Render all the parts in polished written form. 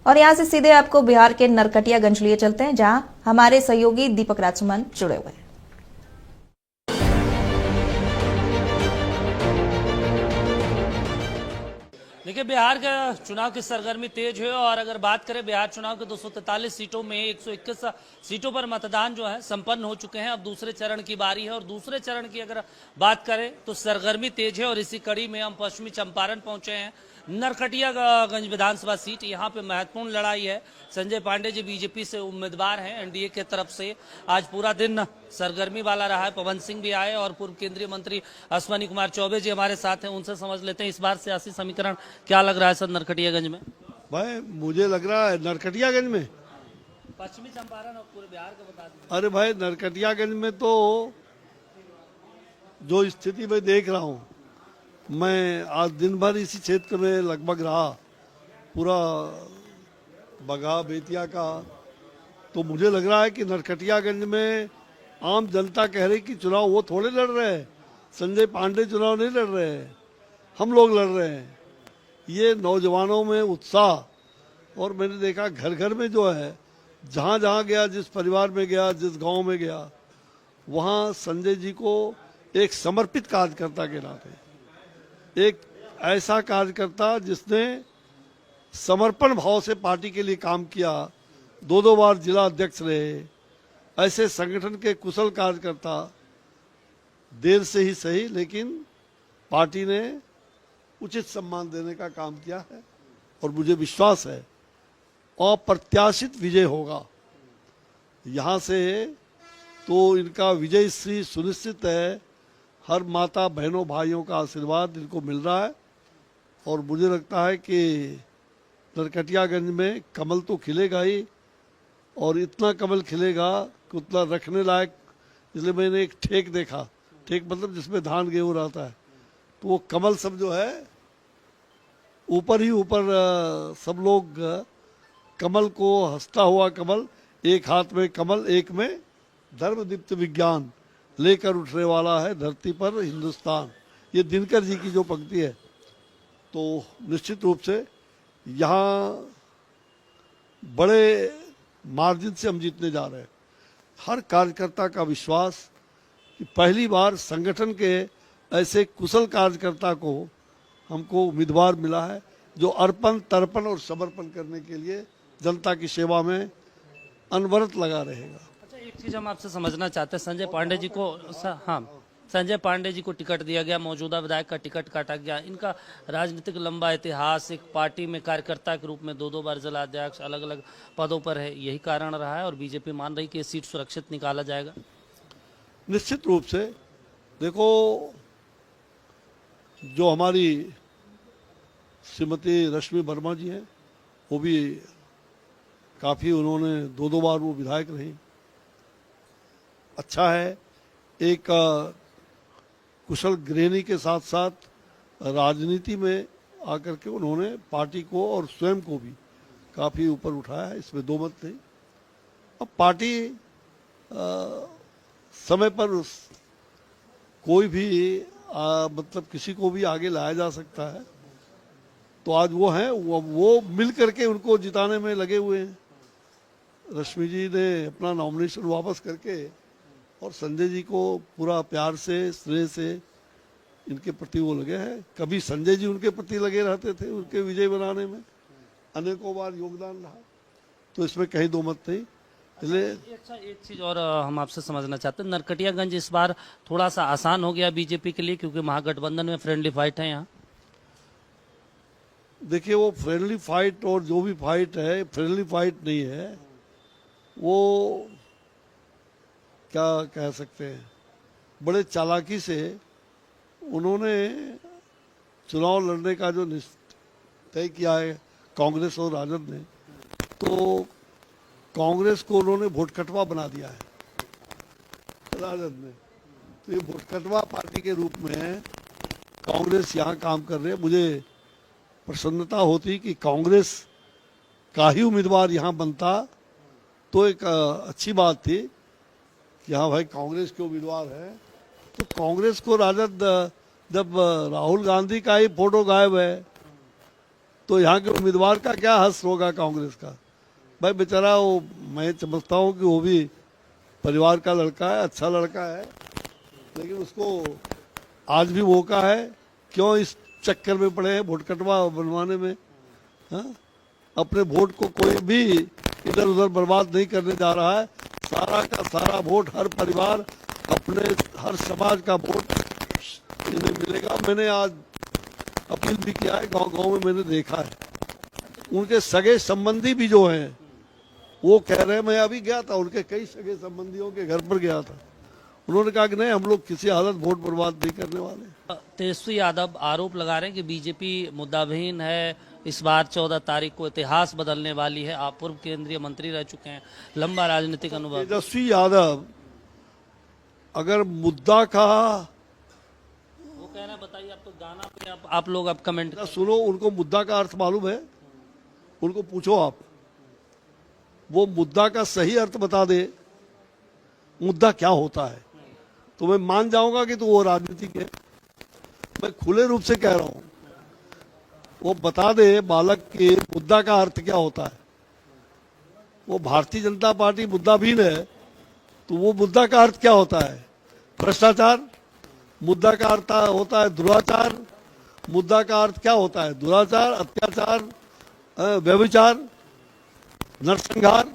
और यहाँ से सीधे आपको बिहार के नरकटियागंज लिए चलते हैं, जहां हमारे सहयोगी दीपक राजसुमन जुड़े हुए हैं। देखिए, बिहार का चुनाव की सरगर्मी तेज है और अगर बात करें बिहार चुनाव के 243 सीटों में 121 सीटों पर मतदान जो है संपन्न हो चुके हैं। अब दूसरे चरण की बारी है और दूसरे चरण की अगर बात करें तो सरगर्मी तेज है और इसी कड़ी में हम पश्चिमी चंपारण पहुंचे हैं। नरकटियागंज विधानसभा सीट, यहाँ पे महत्वपूर्ण लड़ाई है। संजय पांडे जी बीजेपी से उम्मीदवार हैं एनडीए के तरफ से। आज पूरा दिन सरगर्मी वाला रहा है। पवन सिंह भी आए और पूर्व केंद्रीय मंत्री अश्विनी कुमार चौबे जी हमारे साथ हैं, उनसे समझ लेते हैं इस बार सियासी समीकरण क्या लग रहा है सर नरकटियागंज में। भाई मुझे लग रहा है नरकटियागंज में, पश्चिमी चंपारण और पूरे बिहार का बता दीजिए। अरे भाई नरकटियागंज में तो जो स्थिति मैं देख रहा हूँ, मैं आज दिन भर इसी क्षेत्र में लगभग रहा, पूरा बगहा बेतिया का, तो मुझे लग रहा है कि नरकटियागंज में आम जनता कह रही कि चुनाव वो थोड़े लड़ रहे हैं, संजय पांडे चुनाव नहीं लड़ रहे हैं, हम लोग लड़ रहे हैं। ये नौजवानों में उत्साह, और मैंने देखा घर घर में जो है, जहाँ जहाँ गया, जिस परिवार में गया, जिस गांव में गया, वहाँ संजय जी को एक समर्पित कार्यकर्ता के नाते, एक ऐसा कार्यकर्ता जिसने समर्पण भाव से पार्टी के लिए काम किया, दो बार जिला अध्यक्ष रहे, ऐसे संगठन के कुशल कार्यकर्ता, देर से ही सही लेकिन पार्टी ने उचित सम्मान देने का काम किया है और मुझे विश्वास है अप्रत्याशित विजय होगा। यहाँ से तो इनका विजय श्री सुनिश्चित है। हर माता बहनों भाइयों का आशीर्वाद इनको मिल रहा है और मुझे लगता है कि नरकटियागंज में कमल तो खिलेगा ही, और इतना कमल खिलेगा कि उतना रखने लायक। इसलिए मैंने एक ठेक देखा, ठेक मतलब जिसमें धान गेहूँ रहता है, तो वो कमल सब जो है ऊपर ही ऊपर, सब लोग कमल को, हंसता हुआ कमल, एक हाथ में कमल, एक में धर्मदीप्त विज्ञान लेकर उठने वाला है धरती पर हिंदुस्तान। ये दिनकर जी की जो पंक्ति है, तो निश्चित रूप से यहाँ बड़े मार्जिन से हम जीतने जा रहे हैं। हर कार्यकर्ता का विश्वास कि पहली बार संगठन के ऐसे कुशल कार्यकर्ता को हमको उम्मीदवार मिला है, जो अर्पण तर्पण और समर्पण करने के लिए जनता की सेवा में अनवरत लगा रहेगा। अच्छा, एक चीज हम आपसे समझना चाहते हैं, संजय पांडे जी को हाँ, संजय पांडे जी को टिकट दिया गया, मौजूदा विधायक का टिकट काटा गया। इनका राजनीतिक लंबा इतिहास, एक पार्टी में कार्यकर्ता के रूप में दो बार जिला अध्यक्ष, अलग अलग पदों पर है, यही कारण रहा है और बीजेपी मान रही कि ये सीट सुरक्षित निकाला जाएगा। निश्चित रूप से देखो, जो हमारी श्रीमती रश्मि वर्मा जी हैं, वो भी काफ़ी, उन्होंने दो बार वो विधायक रही। अच्छा है, एक कुशल गृहिणी के साथ साथ राजनीति में आकर के उन्होंने पार्टी को और स्वयं को भी काफ़ी ऊपर उठाया है, इसमें दो मत नहीं। अब पार्टी समय पर कोई भी मतलब किसी को भी आगे लाया जा सकता है, तो आज वो हैं, वो मिल करके उनको जिताने में लगे हुए हैं। रश्मि जी ने अपना नॉमिनेशन वापस करके और संजय जी को पूरा प्यार से, स्नेह से इनके प्रति वो लगे हैं। कभी संजय जी उनके प्रति लगे रहते थे, उनके विजय बनाने में अनेकों बार योगदान रहा, तो इसमें कहीं दो मत नहीं। अच्छा, एक चीज और हम आपसे समझना चाहते हैं, नरकटियागंज इस बार थोड़ा सा आसान हो गया बीजेपी के लिए, क्योंकि महागठबंधन में फ्रेंडली फाइट है यहाँ। देखिए, वो फ्रेंडली फाइट और जो भी फाइट है, फ्रेंडली फाइट नहीं है, वो क्या कह सकते हैं, बड़े चालाकी से उन्होंने चुनाव लड़ने का जो तय किया है कांग्रेस और राजद ने, तो कांग्रेस को उन्होंने वोटकटवा बना दिया है राजद ने। तो ये वोटकटवा पार्टी के रूप में कांग्रेस यहाँ काम कर रहे हैं। मुझे प्रसन्नता होती कि कांग्रेस का ही उम्मीदवार यहाँ बनता, तो एक अच्छी बात थी कि हाँ भाई कांग्रेस के उम्मीदवार है। तो कांग्रेस को राजद, जब राहुल गांधी का ही फोटो गायब है, तो यहाँ के उम्मीदवार का क्या हश्र होगा कांग्रेस का? भाई बेचारा वो, मैं समझता हूँ कि वो भी परिवार का लड़का है, अच्छा लड़का है, लेकिन उसको आज भी मौका है। क्यों इस चक्कर में पड़े हैं वोट कटवा बनवाने में? हाँ? अपने वोट को कोई भी इधर उधर बर्बाद नहीं करने जा रहा है। सारा का सारा वोट, हर परिवार, अपने हर समाज का वोट इन्हें मिलेगा। मैंने आज अपील भी किया है, गांव गांव में मैंने देखा है, उनके सगे संबंधी भी जो हैं वो कह रहे हैं, मैं अभी गया था उनके कई सगे संबंधियों के घर पर गया था, उन्होंने कहा कि नहीं, हम लोग किसी हालत वोट बर्बाद नहीं करने वाले। तेजस्वी यादव आरोप लगा रहे हैं कि बीजेपी मुद्दाविहीन है, इस बार 14 तारीख को इतिहास बदलने वाली है। आप पूर्व केंद्रीय मंत्री रह चुके हैं, लंबा राजनीतिक अनुभव। तेजस्वी यादव अगर मुद्दा का, वो कह रहे हैं, बताइए, आप तो गाना पे आप लोग अब कमेंट सुनो, उनको मुद्दा का अर्थ मालूम है? उनको पूछो आप, वो मुद्दा का सही अर्थ बता दे, मुद्दा क्या होता है, तो मैं मान जाऊंगा कि तो वो राजनीतिक है। मैं खुले रूप से कह रहा हूं, वो बता दे बालक के मुद्दा का अर्थ क्या होता है। वो भारतीय जनता पार्टी मुद्दाहीन है, तो वो मुद्दा का अर्थ क्या होता है? भ्रष्टाचार। मुद्दा का अर्थ होता है दुराचार। मुद्दा का अर्थ क्या होता है? दुराचार, अत्याचार, व्यभिचार, नरसंहार।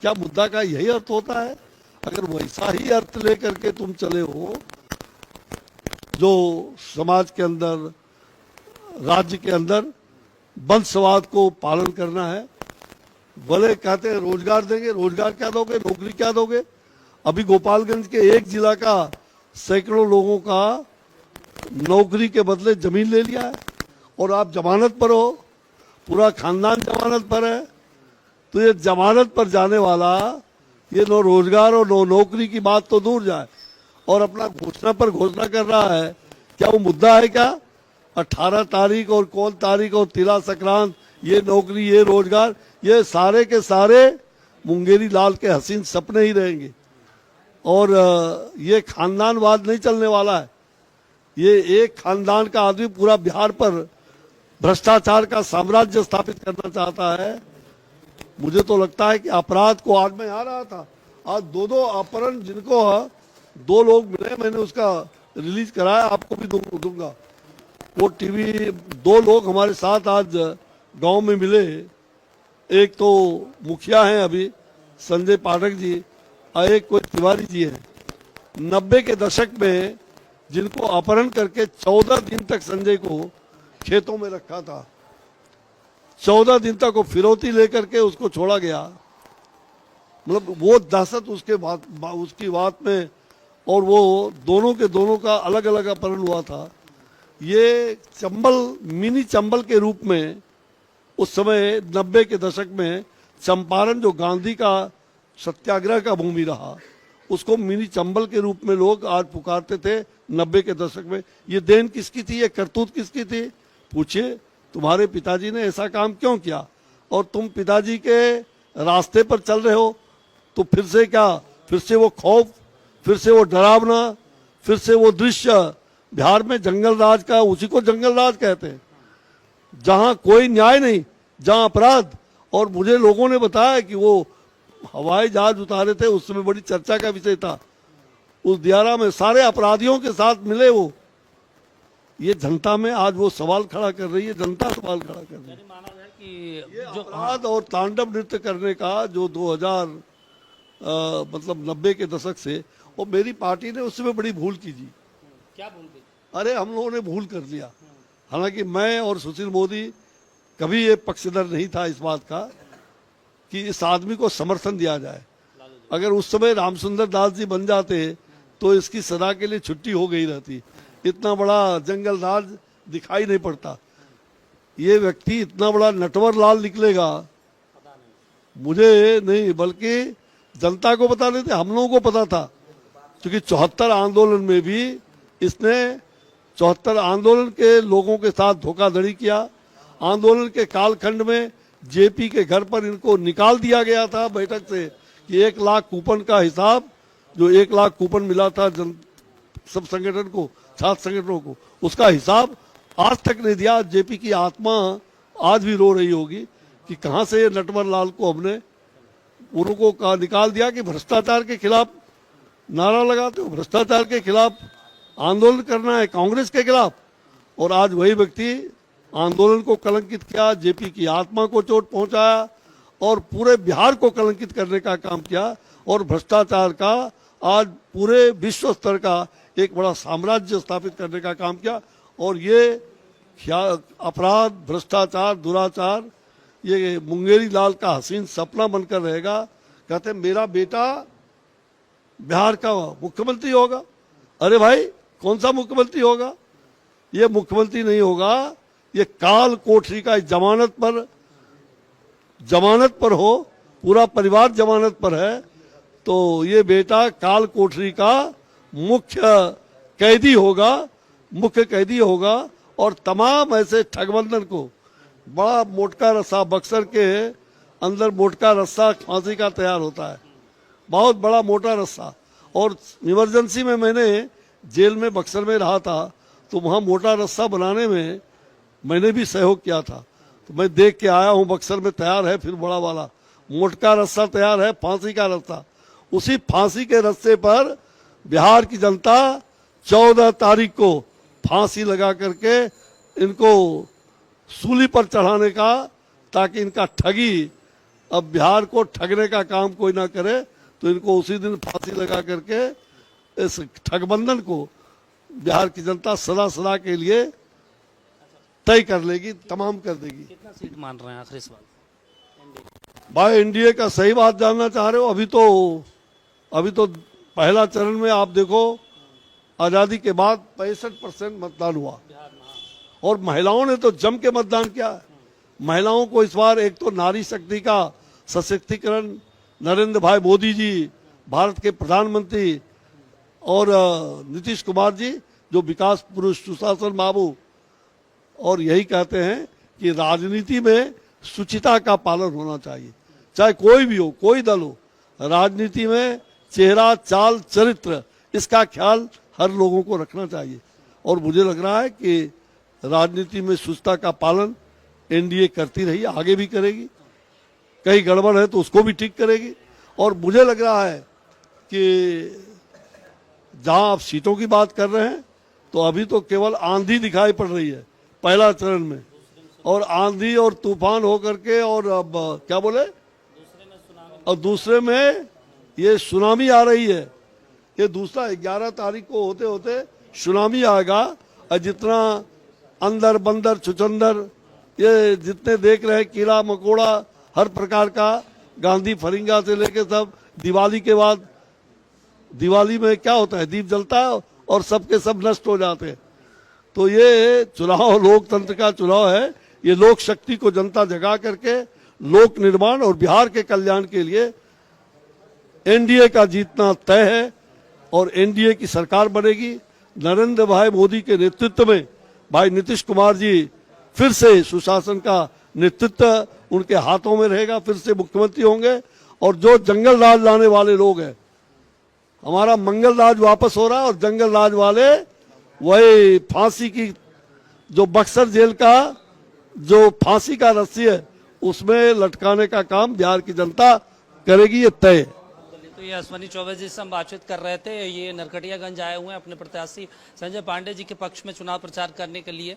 क्या मुद्दा का यही अर्थ होता है? अगर वैसा ही अर्थ लेकर के तुम चले हो, जो समाज के अंदर, राज्य के अंदर वंशवाद को पालन करना है, भले कहते हैं रोजगार देंगे, रोजगार क्या दोगे, नौकरी क्या दोगे? अभी गोपालगंज के एक जिला का सैकड़ों लोगों का नौकरी के बदले जमीन ले लिया है, और आप जमानत पर हो, पूरा खानदान जमानत पर है। तो ये जमानत पर जाने वाला, ये नो रोजगार और नो नौकरी की बात तो दूर जाए, और अपना घोषणा पर घोषणा कर रहा है। क्या वो मुद्दा है क्या? 18 तारीख और कौन तारीख और तिला संक्रांत, ये नौकरी, ये रोजगार, ये सारे के सारे मुंगेरी लाल के हसीन सपने ही रहेंगे। और ये खानदानवाद नहीं चलने वाला है। ये एक खानदान का आदमी पूरा बिहार पर भ्रष्टाचार का साम्राज्य स्थापित करना चाहता है। मुझे तो लगता है कि अपराध को, आज मैं आ रहा था, आज दो अपहरण, जिनको 2 लोग मिले, मैंने उसका रिलीज कराया, आपको भी दूंगा। वो टीवी 2 लोग हमारे साथ आज गांव में मिले। एक तो मुखिया हैं अभी, संजय पाठक जी, और एक कोई तिवारी जी हैं। 90 के दशक में जिनको अपहरण करके 14 दिन तक संजय को खेतों में रखा था, 14 दिन तक वो फिरौती लेकर के उसको छोड़ा गया। मतलब वो दहशत उसकी बात में, और वो दोनों के दोनों का अलग अलग अपहरण हुआ था। ये चंबल, मिनी चंबल के रूप में उस समय 90 के दशक में चंपारण, जो गांधी का सत्याग्रह का भूमि रहा, उसको मिनी चंबल के रूप में लोग आज पुकारते थे 90 के दशक में। ये देन किसकी थी, ये करतूत किसकी थी? पूछिए, तुम्हारे पिताजी ने ऐसा काम क्यों किया? और तुम पिताजी के रास्ते पर चल रहे हो, तो फिर से क्या, फिर से वो खौफ, फिर से वो डरावना, फिर से वो दृश्य। बिहार में जंगल राज का, उसी को जंगल राज कहते हैं, जहां कोई न्याय नहीं, जहां अपराध। और मुझे लोगों ने बताया कि वो हवाई जहाज उतारे थे, उस समय बड़ी चर्चा का विषय था। उस दियारा में सारे अपराधियों के साथ मिले वो। ये जनता में आज वो सवाल खड़ा कर रही है, जनता सवाल खड़ा कर रही है। माना जाए कि जो अपराध और तांडव नृत्य करने का जो 2000 मतलब 90 के दशक से, और मेरी पार्टी ने उसमें बड़ी भूल की जी। क्या भूल गई? अरे हम लोगों ने भूल कर लिया। हालांकि मैं और सुशील मोदी कभी ये पक्षधर नहीं था इस बात का कि इस आदमी को समर्थन दिया जाए। अगर उस समय रामसुंदर दास जी बन जाते तो इसकी सदा के लिए छुट्टी हो गई रहती। इतना बड़ा जंगल राज दिखाई नहीं पड़ता। ये व्यक्ति इतना बड़ा नटवर लाल निकलेगा, मुझे नहीं बल्कि जनता को बता देते, हम लोगों को पता था। क्योंकि 74 आंदोलन में भी इसने 74 आंदोलन के लोगों के साथ धोखाधड़ी किया। आंदोलन के कालखंड में जेपी के घर पर इनको निकाल दिया गया था बैठक से कि 1 लाख कूपन का हिसाब, जो 1 लाख कूपन मिला था सब संगठन को, छात्र संगठनों को, उसका हिसाब आज तक नहीं दिया। जेपी की आत्मा आज भी रो रही होगी कि कहां से ये नटवर लाल को हमने उनको निकाल दिया कि भ्रष्टाचार के खिलाफ नारा लगाते हो, भ्रष्टाचार के खिलाफ आंदोलन करना है कांग्रेस के खिलाफ। और आज वही व्यक्ति आंदोलन को कलंकित किया, जेपी की आत्मा को चोट पहुंचाया और पूरे बिहार को कलंकित करने का काम किया और भ्रष्टाचार का आज पूरे विश्व स्तर का एक बड़ा साम्राज्य स्थापित करने का काम किया। और ये अपराध, भ्रष्टाचार, दुराचार ये मुंगेरी लाल का हसीन सपना बनकर रहेगा। कहते मेरा बेटा बिहार का मुख्यमंत्री होगा। अरे भाई कौन सा मुख्यमंत्री होगा? ये मुख्यमंत्री नहीं होगा, ये काल कोठरी का जमानत पर हो, पूरा परिवार जमानत पर है, तो ये बेटा काल कोठरी का मुख्य कैदी होगा और तमाम ऐसे ठगबंधन को बड़ा मोटका रस्सा, बक्सर के अंदर मोटका रस्सा फांसी का तैयार होता है, बहुत बड़ा मोटा रस्सा। और इमरजेंसी में मैंने जेल में बक्सर में रहा था तो वहां मोटा रस्सा बनाने में मैंने भी सहयोग किया था, तो मैं देख के आया हूं बक्सर में तैयार है फिर बड़ा वाला मोटका रस्सा तैयार है, फांसी का रस्सा। उसी फांसी के रस्से पर बिहार की जनता 14 तारीख को फांसी लगा करके इनको सूली पर चढ़ाने का, ताकि इनका ठगी, अब बिहार को ठगने का काम कोई ना करे तो इनको उसी दिन फांसी लगा करके इस ठगबंधन को बिहार की जनता सदा सदा के लिए तय कर लेगी, तमाम कर देगी। कितना सीट मान रहे हैं आखिरी सवाल? भाई एनडीए का सही बात जानना चाह रहे हो? अभी तो पहला चरण में आप देखो आजादी के बाद 65% मतदान हुआ और महिलाओं ने तो जम के मतदान किया है। महिलाओं को इस बार एक तो नारी शक्ति का सशक्तिकरण, नरेंद्र भाई मोदी जी भारत के प्रधानमंत्री और नीतीश कुमार जी जो विकास पुरुष, सुशासन बाबू, और यही कहते हैं कि राजनीति में शुचिता का पालन होना चाहिए, चाहे कोई भी हो, कोई दल हो। राजनीति में चेहरा, चाल, चरित्र, इसका ख्याल हर लोगों को रखना चाहिए। और मुझे लग रहा है कि राजनीति में शुचिता का पालन एनडीए करती रही, आगे भी करेगी। कहीं गड़बड़ है तो उसको भी ठीक करेगी। और मुझे लग रहा है कि जहां आप सीटों की बात कर रहे हैं तो अभी तो केवल आंधी दिखाई पड़ रही है पहला चरण में, और आंधी और तूफान होकर के, और अब क्या बोले, और दूसरे में ये सुनामी आ रही है। ये दूसरा 11 तारीख को होते होते सुनामी आएगा। और जितना अंदर बंदर छुचंदर ये जितने देख रहे हैं, कीड़ा मकोड़ा हर प्रकार का, गांधी फरिंगा से लेके सब, दिवाली के बाद, दिवाली में क्या होता है, दीप जलता है और सबके सब नष्ट हो जाते हैं। तो ये चुनाव लोकतंत्र का चुनाव है, ये लोक शक्ति को जनता जगा करके लोक निर्माण और बिहार के कल्याण के लिए एनडीए का जीतना तय है और एनडीए की सरकार बनेगी। नरेंद्र भाई मोदी के नेतृत्व में भाई नीतीश कुमार जी फिर से सुशासन का नेतृत्व उनके हाथों में रहेगा, फिर से मुख्यमंत्री होंगे। और जो जंगल राज लाने वाले लोग हैं, हमारा मंगल राज वापस हो रहा है और जंगल राज वाले वही फांसी की, जो बक्सर जेल का जो फांसी का रस्सी है उसमें लटकाने का काम बिहार की जनता करेगी, ये तय है। तो ये अश्वनी चौबे जी से हम बातचीत कर रहे थे, ये नरकटियागंज आए हुए हैं अपने प्रत्याशी संजय पांडे जी के पक्ष में चुनाव प्रचार करने के लिए।